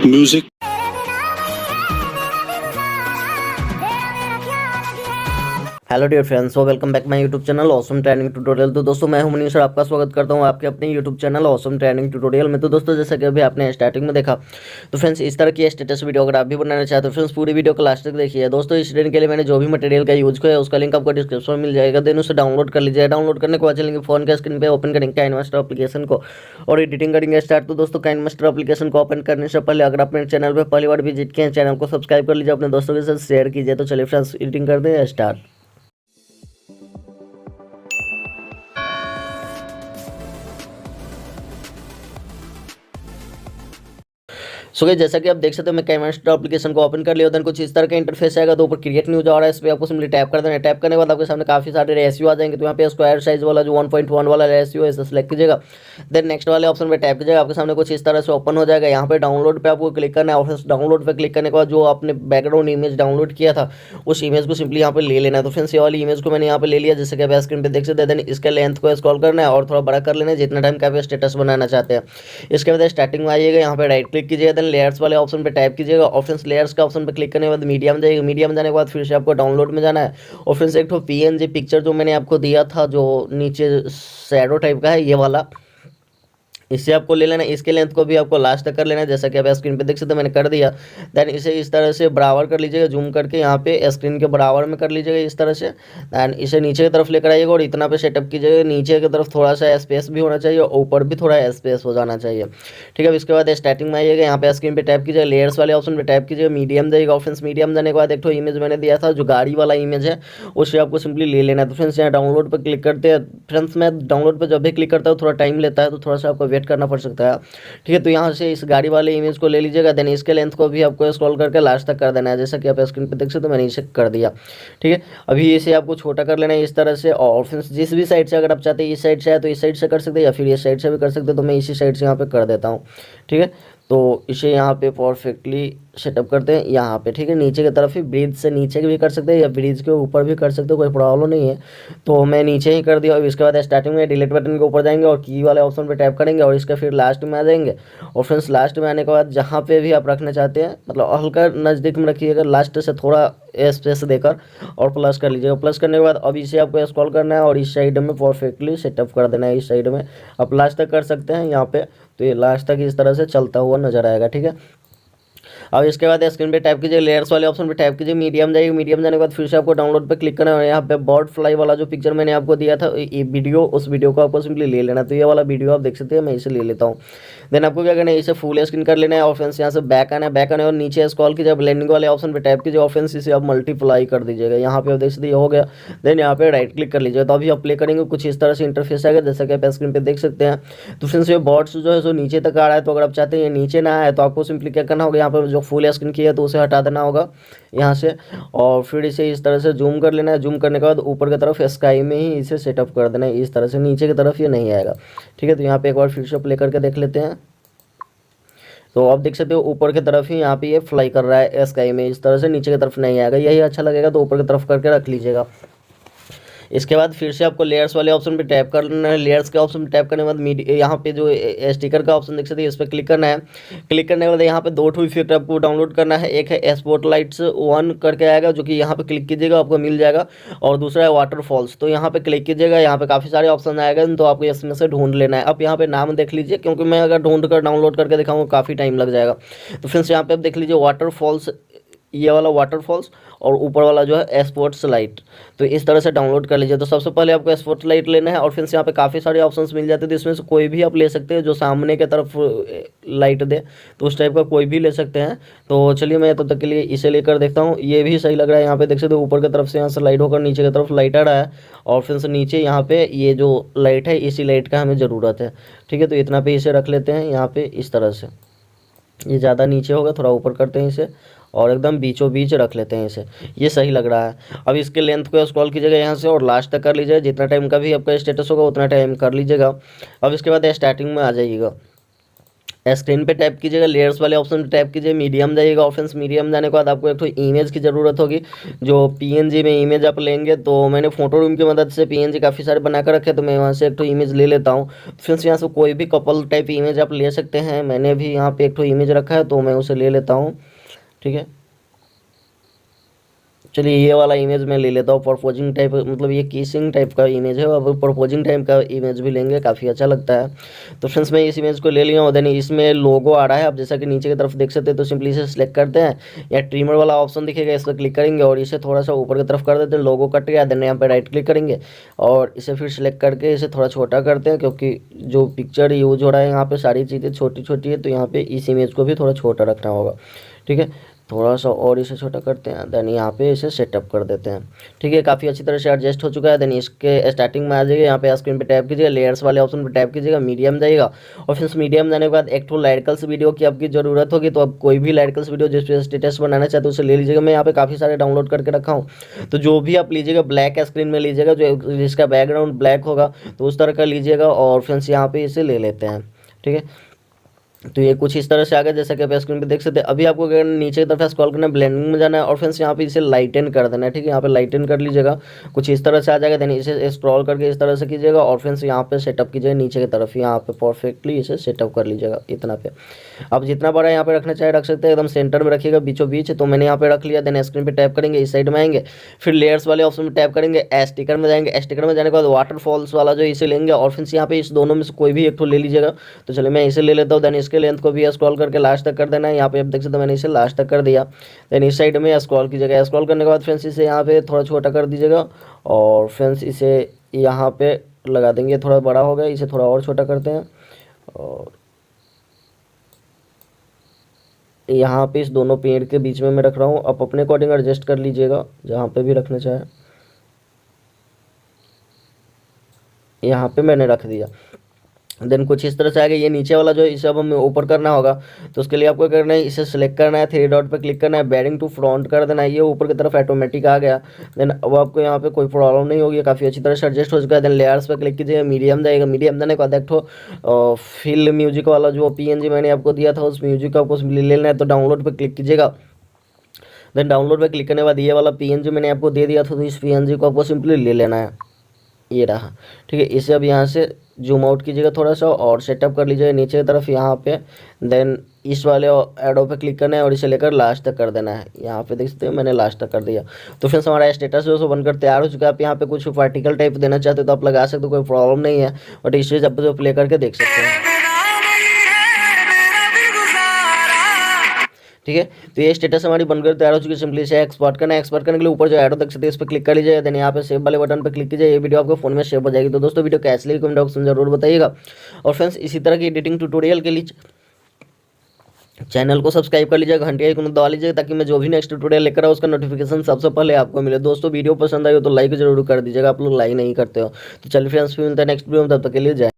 music. Hello dear friends, so welcome back my YouTube channel awesome training tutorial. तो दोस्तों मैं हूं मनीष और आपका स्वागत करता हूं आपके अपने YouTube channel awesome training tutorial में। तो दोस्तों जैसा कि अभी आपने स्टार्टिंग में देखा, तो फ्रेंड्स इस तरह की स्टेटस वीडियो अगर आप भी बनाना चाहते हो फ्रेंड्स पूरी वीडियो को लास्ट तक देखिए। दोस्तों इस ट्रेनिंग के लिए मैंने जो भी मटेरियल का यूज किया है उसका लिंक आपको डिस्क्रिप्शन में मिल जाएगा, देन उसे डाउनलोड कर लीजिए। डाउनलोड करने के बाद चलेंगे फोन के स्क्रीन पर, ओपन करेंगे काइनमास्टर एप्लीकेशन को और एडिटिंग करेंगे स्टार्ट। तो दोस्तों काइनमास्टर एप्लीकेशन को ओपन करने से पहले अगर अपने चैनल पर पहली बार विजिट किए हैं, चैनल को सब्सक्राइब कर लीजिए, अपने दोस्तों के साथ शेयर कीजिए। तो चलिए फ्रेंड्स एडिटिंग करते हैं स्टार्ट। सो गाइस जैसा कि आप देख सकते हो मैं काइनमास्टर एप्लीकेशन को ओपन कर लिया, देन कुछ इस तरह का इंटरफेस आएगा। तो ऊपर क्रिएट न्यू जा रहा है, इस पर आपको सिंपली टैप कर देना है। टैप करने के बाद आपके सामने काफी सारे रेशियो आ जाएंगे। तो यहाँ पे स्क्वायर साइज वाला जो 1.1 वाला रेशियो है इसे सेलेक्ट कीजिएगा, देन नेक्स्ट वाले ऑप्शन पे टैप कीजिएगा। आपके सामने कुछ इस तरह से ओपन हो जाएगा। यहाँ पे डाउनलोड पे आपको क्लिक करना है और डाउनलोड पे क्लिक करने के बाद जो आपने बैकग्राउंड इमेज डाउनलोड किया था उस इमेज को सिंपली यहाँ पे ले लेना है। तो फ्रेंड्स ये वाली इमेज को मैंने यहाँ पे ले लिया, जैसे कि आप स्क्रीन पे देख सकते हैं। देन इसके लेंथ को स्क्रॉल करना है और थोड़ा बड़ा कर लेना है जितना टाइम का आप स्टेटस बनाना चाहते हैं। इसके बाद स्टार्टिंग में आइएगा, यहाँ पे राइट क्लिक कीजिएगा, देन लेयर्स वाले ऑप्शन पे टैप कीजिएगा। ऑप्शन लेयर्स का ऑप्शन पे क्लिक करने के बाद मीडियम जाएगा, मीडियम जाने के बाद फिर से आपको डाउनलोड में जाना है और फिर से एक PNG पिक्चर जो मैंने आपको दिया था जो नीचे शैडो टाइप का है ये वाला, इससे आपको ले लेना है। इसके लेंथ को भी आपको लास्ट तक कर लेना है, जैसा कि आप स्क्रीन पे देख सकते हैं मैंने कर दिया। देन इसे इस तरह से बराबर कर लीजिएगा, जूम करके यहाँ पे स्क्रीन के बराबर में कर लीजिएगा इस तरह से। देन इसे नीचे की तरफ लेकर आइएगा और इतना पे सेटअप कीजिएगा। नीचे की तरफ थोड़ा सा स्पेस भी होना चाहिए और ऊपर भी थोड़ा स्पेस हो जाना चाहिए, ठीक है। इसके बाद स्टार्टिंग में आइएगा, यहाँ पे स्क्रीन पे टैप कीजिएगा, लेयर्स वाले ऑप्शन पे टैप कीजिएगा, मीडियम जाएगा। ऑप्शन मीडियम जाने के बाद एक इमेज मैंने दिया था जो गाड़ी वाला इमेज है उसे आपको सिंपली ले लेना है। तो फ्रेंड्स यहाँ डाउनलोड पर क्लिक करते हैं। फ्रेंड्स मैं डाउनलोड पर जब भी क्लिक करता हूँ थोड़ा टाइम लेता है, तो थोड़ा सा आपको वेट करना पड़ सकता है, ठीक है। तो यहाँ से इस गाड़ी वाले इमेज को ले लीजिएगा, देन इसके लेंथ को भी आपको स्क्रॉल करके लास्ट तक कर देना है, जैसा कि आप स्क्रीन पे देख सकते हो मैंने इसे कर दिया, ठीक है। अभी इसे आपको छोटा कर लेना है इस तरह से। और फिर जिस भी साइड से अगर आप चाहते हैं इस साइड से है तो इस साइड से कर सकते हैं या फिर इस साइड से भी कर सकते हैं। तो मैं इसी साइड से यहाँ पे कर देता हूँ, ठीक है। तो इसे यहाँ पे परफेक्टली सेटअप करते हैं यहाँ पे, ठीक है। नीचे की तरफ ही ब्रिज से नीचे भी कर सकते हैं या ब्रिज के ऊपर भी कर सकते हो, कोई प्रॉब्लम नहीं है। तो मैं नीचे ही कर दिया। और इसके बाद स्टार्टिंग में डिलीट बटन के ऊपर जाएंगे और की वाले ऑप्शन पे टैप करेंगे और इसका फिर लास्ट में आ जाएंगे। और फ्रेंड्स लास्ट में आने के बाद जहाँ पे भी आप रखना चाहते हैं मतलब हल्का नज़दीक में रखिएगा, लास्ट से थोड़ा स्पेस देकर और प्लस कर लीजिएगा। प्लस करने के बाद अब इसे आपको स्क्रॉल करना है और इस साइड में परफेक्टली सेटअप कर देना है। इस साइड में आप लास्ट तक कर सकते हैं यहाँ पे, तो ये लास्ट तक इस तरह से चलता हुआ नजर आएगा, ठीक है। अब इसके बाद स्क्रीन पे टैप कीजिए, लेयर्स वाले ऑप्शन पे टैप कीजिए, मीडियम जाइए, मीडियम जाने के बाद फिर से आपको डाउनलोड पे क्लिक करना है और यहाँ पे बर्ड फ्लाई वाला जो पिक्चर मैंने आपको दिया था ये वीडियो, उस वीडियो को आपको सिंपली ले लेना है। तो ये वाला वीडियो आप देख सकते हैं, मैं इसे ले लेता हूँ। देन आपको क्या करना है, इसे फुल स्क्रीन कर लेना है और फ्रेंड्स यहाँ से बैक आना है, बैक आने और नीचे स्क्रॉल कीजिए, ब्लेंडिंग वाले ऑप्शन पे टैप कीजिए और फ्रेंड्स इसे आप मल्टीप्लाई कर दीजिएगा। यहाँ पे आप देख सकते हो गया। देन यहाँ पे राइट क्लिक कर लीजिएगा। तो अभी आप प्ले करेंगे कुछ इस तरह से इंटरफेस आएगा, जैसा कि आप स्क्रीन पे देख सकते हैं। तो फ्रेंड्स ये बॉर्ड्स जो है सो नीचे तक आ रहा है, तो अगर आप चाहते हैं ये नीचे ना आए तो आपको सिंपली क्या करना होगा, यहाँ पर जो फुल स्क्रीन किया है तो उसे हटा देना होगा यहाँ से और फिर इसे इस तरह से जूम कर लेना है। जूम करने के बाद ऊपर की तरफ स्काई में ही इसे सेटअप कर देना है इस तरह से, नीचे की तरफ ये नहीं आएगा, ठीक है। तो यहाँ पे एक बार फिर से प्ले करके देख लेते हैं। तो आप देख सकते हो ऊपर की तरफ ही यहाँ पे ये फ्लाई कर रहा है स्काई में इस तरह से, नीचे की तरफ नहीं आएगा। यही अच्छा लगेगा तो ऊपर की तरफ करके रख लीजिएगा। इसके बाद फिर से आपको लेयर्स वाले ऑप्शन पे टैप करना है। लेयर्स के ऑप्शन पे टैप करने के बाद यहाँ पे जो स्टिकर का ऑप्शन देख सकते हैं इस पर क्लिक करना है। क्लिक करने के बाद यहाँ पे दो इफेक्ट आपको डाउनलोड करना है। एक है स्पॉटलाइट्स 1 करके आएगा जो कि यहाँ पे क्लिक कीजिएगा आपको मिल जाएगा, और दूसरा है वाटरफॉल्स। तो यहाँ पे क्लिक कीजिएगा, यहाँ पे काफ़ी सारे ऑप्शन आएगा तो आपको इसमें से ढूंढ लेना है। आप यहाँ पे नाम देख लीजिए क्योंकि मैं अगर ढूंढ कर डाउनलोड करके दिखाऊंगा काफ़ी टाइम लग जाएगा। तो फ्रेंड्स यहाँ पे आप देख लीजिए वाटरफॉल्स, ये वाला वाटरफॉल्स और ऊपर वाला जो है स्पॉट्स लाइट, तो इस तरह से डाउनलोड कर लीजिए। तो सबसे पहले आपको स्पॉट लाइट लेना है और फिर से यहाँ पे काफ़ी सारे ऑप्शंस मिल जाते हैं, तो इसमें से कोई भी आप ले सकते हैं जो सामने की तरफ लाइट दे, तो उस टाइप का कोई भी ले सकते हैं। तो चलिए मैं तब तक के लिए इसे लेकर देखता हूँ, ये भी सही लग रहा है। यहाँ पे देख सकते हो ऊपर की तरफ से यहाँ से लाइट होकर नीचे की तरफ लाइट आ रहा है और फिर से नीचे यहाँ पे ये जो लाइट है इसी लाइट का हमें ज़रूरत है, ठीक है। तो इतना पे इसे रख लेते हैं यहाँ पे इस तरह से, ये ज़्यादा नीचे होगा, थोड़ा ऊपर करते हैं इसे और एकदम बीचों बीच रख लेते हैं इसे, ये सही लग रहा है। अब इसके लेंथ को स्क्रॉल कीजिएगा यहाँ से और लास्ट तक कर लीजिएगा, जितना टाइम का भी आपका स्टेटस होगा उतना टाइम कर लीजिएगा। अब इसके बाद स्टार्टिंग में आ जाइएगा। स्क्रीन पे टैप कीजिएगा, लेयर्स वाले ऑप्शन पे टैप कीजिए, मीडियम जाइएगा और फ्रेंड्स मीडियम जाने के बाद आपको एक तो इमेज की ज़रूरत होगी। जो पीएनजी में इमेज आप लेंगे, तो मैंने फोटो रूम की मदद से पीएनजी काफ़ी सारे बना कर रखे, तो मैं वहाँ से एक तो इमेज ले लेता हूँ। फ्रेंड्स यहाँ से कोई भी कपल टाइप इमेज आप ले सकते हैं, मैंने भी यहाँ पे एक तो इमेज रखा है तो मैं उसे ले लेता हूँ। ठीक है, चलिए ये वाला इमेज मैं ले लेता हूँ, प्रपोजिंग टाइप, मतलब ये किसिंग टाइप का इमेज है, अब प्रपोजिंग टाइप का इमेज भी लेंगे, काफ़ी अच्छा लगता है। तो फ्रेंड्स मैं इस इमेज को ले लिया हूँ। देन इसमें लोगो आ रहा है, आप जैसा कि नीचे की तरफ देख सकते हैं, तो सिंपली इसे सिलेक्ट करते हैं, या ट्रिमर वाला ऑप्शन दिखेगा, इस पर क्लिक करेंगे और इसे थोड़ा सा ऊपर की तरफ कर देते हैं, लोगो कट गया। देन यहाँ पर राइट क्लिक करेंगे और इसे फिर सिलेक्ट करके इसे थोड़ा छोटा करते हैं, क्योंकि जो पिक्चर यूज हो रहा है यहाँ पे सारी चीज़ें छोटी छोटी है, तो यहाँ पे इस इमेज को भी थोड़ा छोटा रखना होगा। ठीक है, थोड़ा सा और इसे छोटा करते हैं, देन यहाँ पे इसे सेटअप कर देते हैं। ठीक है, काफ़ी अच्छी तरह से एडजस्ट हो चुका है। देन इसके स्टार्टिंग में आ जाइए, यहाँ पे स्क्रीन पे टैप कीजिएगा, लेयर्स वाले ऑप्शन पे टैप कीजिएगा, मीडियम जाइएगा और फिर मीडियम जाने के बाद एक तो लाइटकल्स वीडियो की आपकी ज़रूरत होगी, तो आप कोई भी लाइटकल्स वीडियो जिस पे स्टेटस बनाना चाहते हो उसे ले लीजिएगा। मैं यहाँ पे काफ़ी सारे डाउनलोड करके रखा हूँ, तो जो भी आप लीजिएगा ब्लैक स्क्रीन में लीजिएगा, जो जिसका बैकग्राउंड ब्लैक होगा तो उस तरह का लीजिएगा और फ्रेंड्स यहाँ पे इसे ले लेते हैं। ठीक है, तो ये कुछ इस तरह से आ गया, जैसा कि आप स्क्रीन पे देख सकते हैं। अभी आपको अगर नीचे की तरफ स्क्रॉल करना है, ब्लेंडिंग में जाना है और फ्रेंड्स यहाँ पे इसे लाइटन कर देना है। ठीक है, यहाँ पे लाइटन कर लीजिएगा, कुछ इस तरह से आ जाएगा। देन इसे स्क्रॉल करके इस तरह से कीजिएगा और फ्रेंड्स यहाँ पे सेटअप कीजिएगा, नीचे की तरफ यहाँ पे परफेक्टली इसे सेटअप कर लीजिएगा। इतना पे आप जितना बड़ा यहाँ पे रखना चाहे रख सकते हैं, एकदम सेंटर में रखिएगा, बीचों बीच, तो मैंने यहाँ पे रख लिया। देन स्क्रीन पे टैप करेंगे, इस साइड में आएंगे, फिर लेयर्स वाले ऑप्शन में टैप करेंगे, स्टिकर में जाएंगे, स्टिकर में जाने के बाद वाटरफॉल्स वाला जो इसे लेंगे और फ्रेंड्स यहाँ पे इस दोनों में से कोई भी एक तो ले लीजिएगा। तो चलिए मैं इसे ले लेता हूँ। देन इसके लेंथ को भी स्क्रॉल करके लास्ट तक कर देना है, यहाँ पे आप देख सकते हो मैंने इसे लास्ट तक कर दिया। देन इस साइड में स्क्रॉल कीजिएगा, स्क्रॉल करने के बाद फ्रेंड्स इसे यहाँ पे थोड़ा छोटा कर दीजिएगा और फ्रेंड्स इसे यहाँ पे लगा देंगे, थोड़ा बड़ा हो गया, इसे थोड़ा और छोटा करते हैं और यहाँ पे इस दोनों पेड़ के बीच में मैं रख रहा हूँ। आप अपने अकॉर्डिंग एडजस्ट कर लीजिएगा, जहाँ पे भी रखना चाहे। यहाँ पे मैंने रख दिया। देन कुछ इस तरह से आगे ये नीचे वाला जो इसे अब हमें ऊपर करना होगा, तो उसके लिए आपको करना है, इसे सिलेक्ट करना है, थ्री डॉट पे क्लिक करना है, बेयरिंग टू फ्रंट कर देना है, ये ऊपर की तरफ ऑटोमेटिक आ गया। देन अब आपको यहाँ पे कोई प्रॉब्लम नहीं होगी, काफ़ी अच्छी तरह से एडजस्ट हो चुका है। देन लेयर्स पे क्लिक कीजिएगा, मीडियम जाएगा, मीडियम जाने के बाद देखो फिल म्यूजिक वाला जो पीएनजी मैंने आपको दिया था, उस म्यूजिक को आपको ले लेना है, तो डाउनलोड पर क्लिक कीजिएगा। देन डाउनलोड पर क्लिक करने के बाद ये वाला पीएनजी मैंने आपको दे दिया था, तो इस पीएनजी को आपको सिंपली ले लेना है, ये रहा। ठीक है, इसे अब यहाँ से जूम आउट कीजिएगा थोड़ा सा और सेटअप कर लीजिएगा नीचे की तरफ यहाँ पे। देन इस वाले एडो पे क्लिक करना है और इसे लेकर लास्ट तक कर देना है। यहाँ पे देख सकते हैं मैंने लास्ट तक कर दिया। तो फ्रेंड्स हमारा स्टेटस जो है बनकर तैयार हो चुका है। आप यहाँ पे कुछ पार्टिकल टाइप देना चाहते हो तो आप लगा सकते हो, कोई प्रॉब्लम नहीं है, बट इस चीज़ आप जो प्ले करके देख सकते हैं। ठीक है, तो ये स्टेटस हमारी बनकर तैयार हो चुकी है। सिंपली से एक्सपोर्ट करना है, एक्सपोर्ट करने के लिए ऊपर जो एरो देख सकते हैं इस पर क्लिक कर लीजिए। देन यहाँ पे सेव वाले बटन पर क्लिक कीजिए, ये वीडियो आपके फोन में सेव हो जाएगी। तो दोस्तों वीडियो कैसे लगी कमेंट बॉक्स में जरूर बताइएगा। और फ्रेंड्स इसी तरह की एडिटिंग ट्यूटोरियल के लिए चैनल को सब्सक्राइब कर लीजिएगा, घंटी आइकन दबा लीजिएगा, ताकि मैं जो भी नेक्स्ट ट्यूटोरियल लेकर आऊँ उसका नोटिफिकेशन सबसे पहले आपको मिले। दोस्तों वीडियो पसंद आई हो तो लाइक जरूर कर दीजिएगा, आप लोग लाइक नहीं करते हो। तो चलिए फ्रेंड्स फिर मिलता है नेक्स्ट वीडियो में, तब तक के लिए जय।